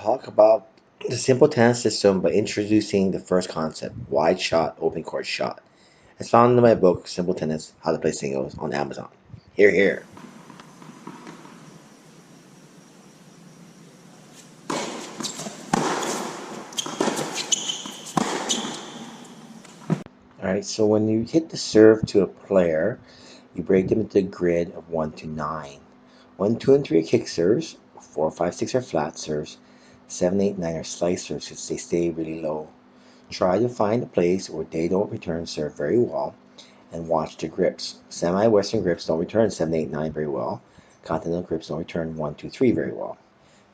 talk about the simple tennis system by introducing the first concept, wide shot, open court shot. It's found in my book, Simple Tennis, How to Play Singles on Amazon. Here, here. Alright, so when you hit the serve to a player, you break them into a grid of 1 to 9. 1, 2, and 3 are kick serves, 4, 5, 6 are flat serves, 7, 8, 9 are slice serves because they stay really low. Try to find a place where they don't return serve very well and watch the grips. Semi-Western grips don't return 7, 8, 9 very well. Continental grips don't return 1, 2, 3 very well.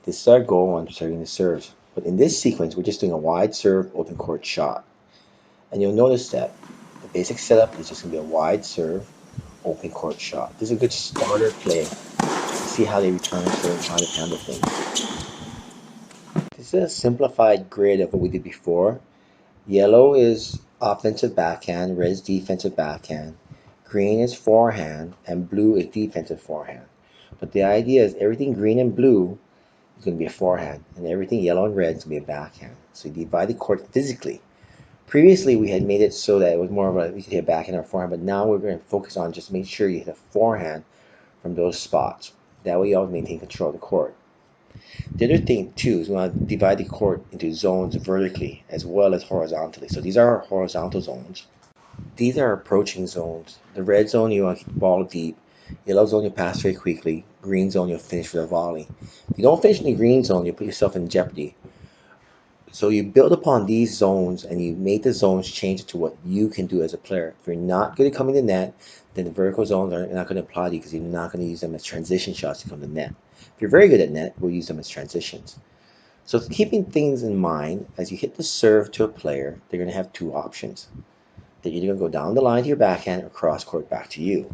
This is our goal when starting the serves. But in this sequence, we're just doing a wide serve, open court shot. And you'll notice that the basic setup is just going to be a wide serve, open court shot. This is a good starter play to see how they return serve, how to handle things. This is a simplified grid of what we did before. Yellow is offensive backhand, red is defensive backhand, green is forehand, and blue is defensive forehand. But the idea is everything green and blue is going to be a forehand, and everything yellow and red is going to be a backhand. So you divide the court physically. Previously, we had made it so that it was more of a, we could hit a backhand or forehand, but now we're going to focus on just making sure you hit a forehand from those spots. That way you always maintain control of the court. The other thing too is we want to divide the court into zones vertically as well as horizontally. So these are our horizontal zones. These are approaching zones. The red zone you want to keep the ball deep. Yellow zone you pass very quickly. Green zone you'll finish with a volley. If you don't finish in the green zone, you put yourself in jeopardy. So you build upon these zones and you make the zones change to what you can do as a player. If you're not good at coming to net, then the vertical zones are not going to apply to you because you're not going to use them as transition shots to come to net. If you're very good at net, we'll use them as transitions. So keeping things in mind, as you hit the serve to a player, they're going to have two options. They're either going to go down the line to your backhand or cross court back to you.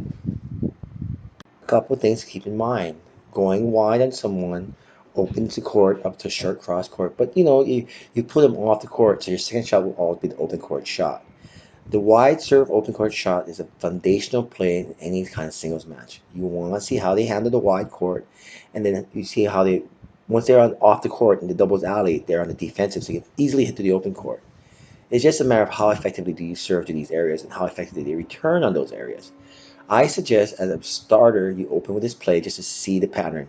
A couple of things to keep in mind. Going wide on someone opens the court up to short cross court, but you put them off the court, so your second shot will always be the open court shot. The wide serve open court shot is a foundational play in any kind of singles match. You want to see how they handle the wide court, and then you see how they, once they're off the court in the doubles alley, they're on the defensive, so you can easily hit to the open court. It's just a matter of how effectively do you serve to these areas and how effectively they return on those areas. I suggest as a starter you open with this play just to see the pattern.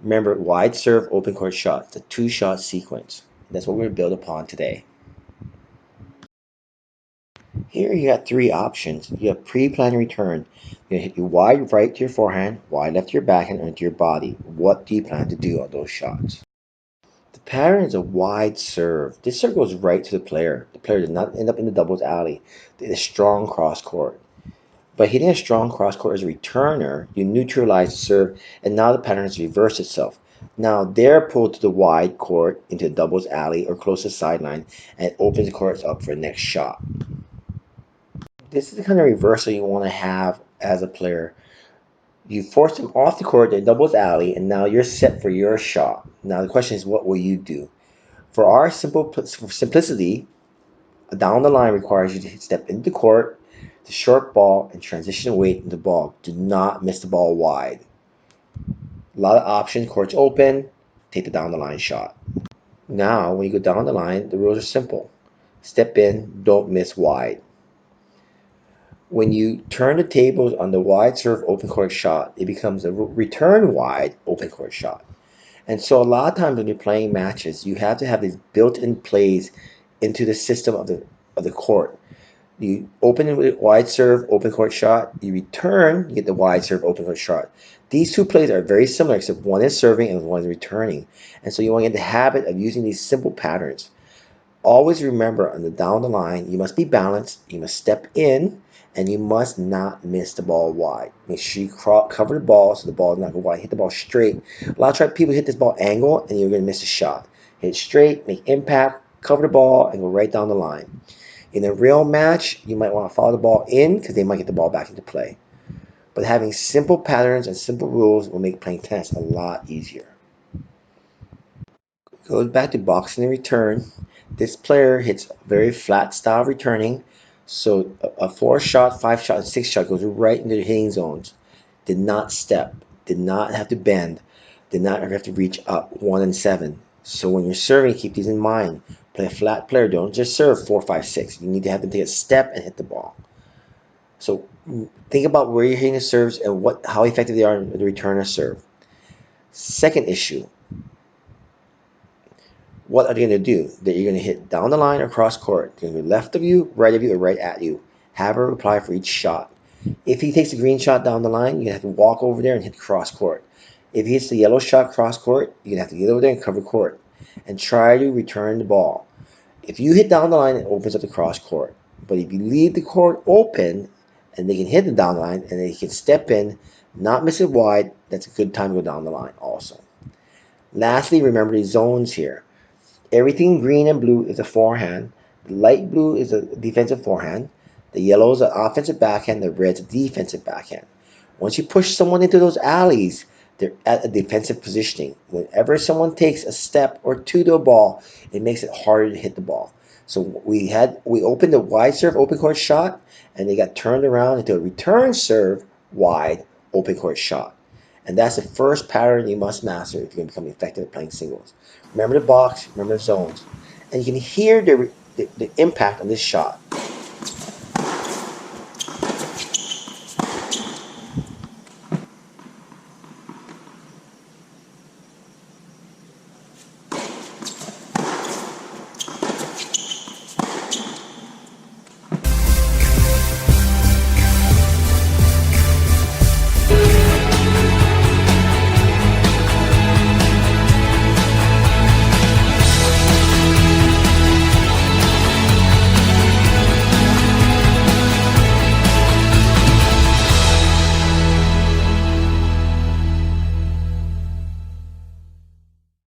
Remember, wide serve, open court shot, the two-shot sequence. That's what we're going to build upon today. Here you have three options. You have pre-planned return. You're going to hit your wide right to your forehand, wide left to your backhand, and to your body. What do you plan to do on those shots? The pattern is a wide serve. This serve goes right to the player. The player does not end up in the doubles alley. It is strong cross court. By hitting a strong cross court as a returner, you neutralize the serve, and now the pattern has reversed itself. Now they're pulled to the wide court into the doubles alley or close to the sideline, and it opens the courts up for the next shot. This is the kind of reversal you want to have as a player. You force them off the court, the doubles alley, and now you're set for your shot. Now the question is, what will you do? For our simplicity, down the line requires you to step into the court, the short ball, and transition away from the ball. Do not miss the ball wide. A lot of options, courts open, take the down the line shot. Now, when you go down the line, the rules are simple. Step in, don't miss wide. When you turn the tables on the wide serve open court shot, it becomes a return wide open court shot. And so a lot of times when you're playing matches, you have to have these built-in plays into the system of the court. You open it with wide serve, open court shot. You return, you get the wide serve, open court shot. These two plays are very similar, except one is serving and one is returning. And so you want to get the habit of using these simple patterns. Always remember on the down the line, you must be balanced, you must step in, and you must not miss the ball wide. Make sure you cover the ball so the ball is not go wide. Hit the ball straight. A lot of people hit this ball angle, and you're going to miss a shot. Hit straight, make impact, cover the ball, and go right down the line. In a real match, you might want to follow the ball in because they might get the ball back into play. But having simple patterns and simple rules will make playing tennis a lot easier. Goes back to boxing and return. This player hits very flat style returning. So a 4-shot, 5-shot, and 6-shot goes right into the hitting zones. Did not step, did not have to bend, did not have to reach up 1 and 7. So when you're serving, keep these in mind. Play a flat player. Don't just serve 4, 5, 6. You need to have them take a step and hit the ball. So think about where you're hitting the serves and how effective they are in the return of serve. Second issue, what are they going to do? That you're going to hit down the line or cross court. They're going to be left of you, or right at you. Have a reply for each shot. If he takes the green shot down the line, you're going to have to walk over there and hit cross court. If he hits the yellow shot cross court, you're going to have to get over there and cover court and try to return the ball. If you hit down the line, it opens up the cross court. But if you leave the court open and they can hit the down the line and they can step in, not miss it wide, that's a good time to go down the line also. Lastly, remember the zones here. Everything green and blue is a forehand. The light blue is a defensive forehand. The yellow is an offensive backhand. The red's a defensive backhand. Once you push someone into those alleys, they're at a defensive positioning. Whenever someone takes a step or two to a ball, it makes it harder to hit the ball. So we opened a wide serve open court shot, and they got turned around into a return serve wide open court shot. And that's the first pattern you must master if you're going to become effective at playing singles. Remember the box, remember the zones. And you can hear the impact on this shot.